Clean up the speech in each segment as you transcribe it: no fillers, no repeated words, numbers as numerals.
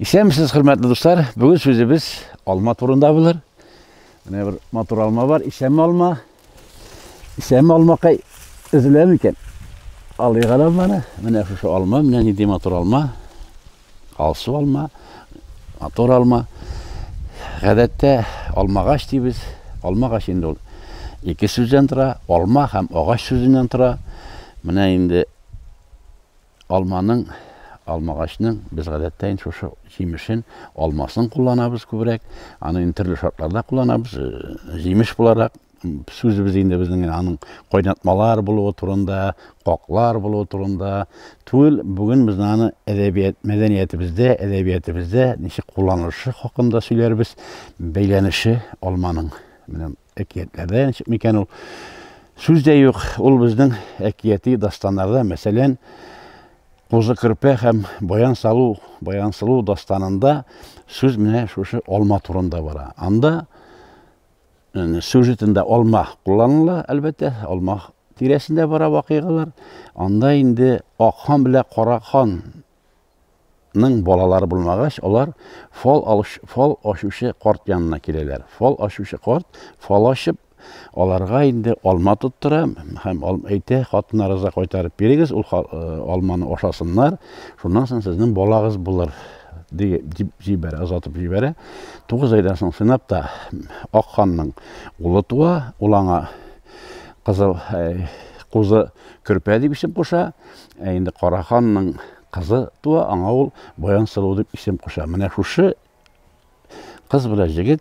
İstemsiz hürmetli dostlar, bugün sözümüz alma turunda bulur. Yine bir motor alma var, isem alma. İsem alma kay üzülem iken. Alayım bana. Yine şu alma, yine nidi motor alma. Alsı alma, motor alma. Gadette alma ağaç diyoruz. Alma ağaç indi ol. İki sözden tura, alma hem ağaç sözünden tura. Yine indi almanın alma ağaçının biz гадәттә şu җимешен алмасын kullanabız күбрәк. Аны төрле шартларда kullanabız. Җимеш буларак сүзебез инде безнең аның кайнатмалар булуы турында, каклар булуы турында. Түгел, бүген без аны әдәбият мәдәниятебездә, әдәбиятебездә ничек кулланышы хакында сөйләрбез. Бәйләнеше алманың менә әкиятләрдә ничек микән ул сүз дә юк. Ул безнең әкияти дастаннарда, мәсәлән, Кузы кірпе һәм баян салу дастанында сөз менә шушы алма турында бара. Анда сюжетында алма кулланыла, әлбәттә, алма тирәсендә бара вакыйгалар. Анда инде Акхан белән Караханның балалары булмагач, алар фал ашучы карт янына киләләр. Фал ашучы карт фал ашып аларга инде алма тоттыра һәм әйтә, хатыннарыгызга кайтарып бирегез, ул алманы ашасыннар, шуннан соң сезнең балагыз булыр дип җибәрә, азатып җибәрә. 9 айдан соң сынап та Акханның улы туа, ул аңа кузы көрпә дип исем куша. Инде Караханның кызы туа, аңа ул Баян Сылу дип исем куша. Менә шушы кыз белән җегет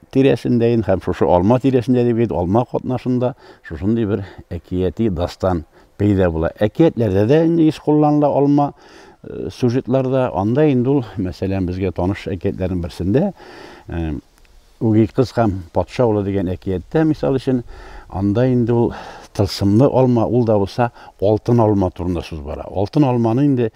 тирәсендәйин һәм шушы алма тирәсендә дип алма катнашында шушындый бер әкияти дастан пәйда була. Әкиятләрдә дә инде кулланыла алма сюжетларда. Анда инде ул, мәсәлән, безгә таныш әкиятләрнең берсендә үги кыз һәм патша улы дигән әкияттә, мисал өчен, анда инде ул тылсымлы алма, ул да булса алтын алма турында сүз бара. Алтын алманы инде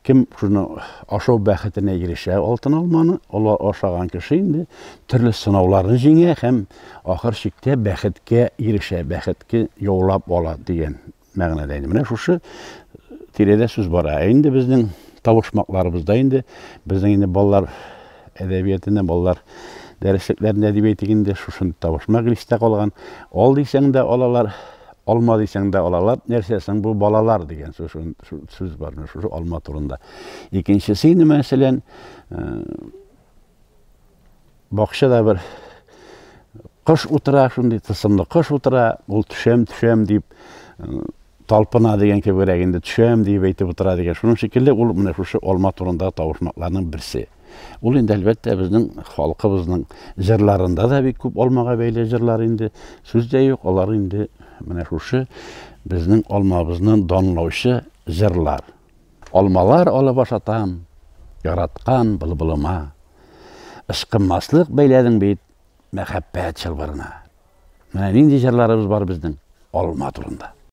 кем шуны ашау бәхетенә ирешә, алтын алманы ашаган кеше инде төрле сынауларны җиңә һәм ахыр чиктә бәхеткә ирешә, бәхеткә яулап ала дигән мәгънәдә инде. Менә шушы тирәдә сүз бара. Инде безнең табышмакларыбызда инде безнең инде балалар әдәбиятында, балалар дәреслекләрендә дип әйтик инде шушы табышмак листә калган. Ал дисәң дә алалар, алма дисәң дә алалар, нәрсәсең бу балалар дигән сүз бар шушы алма турында. Икенчесе инде, мәсәлән, бакчада бер кыш утыра, шундый тысымлы кыш утыра, ул төшәм дип талпына дигән кебегрәк инде төшәм дип әйтеп утыра дигән. Шуның шикелле ул менә шушы алма турында табышмакларның берсе. Ул инде әлбәттә безнең халкыбызның җырларында да бик күп алмага бәйле җырлар инде сүз дә юк. Алар инде менә шушы безнең алмабызны данлаучы җырлар. Алмалар алып ашатам, яраткан былбылыма. Ышкынмаслык бәйләдең бит мәхәббәт чылбырына. Менә нинди җырларыбыз бар безнең алма турында.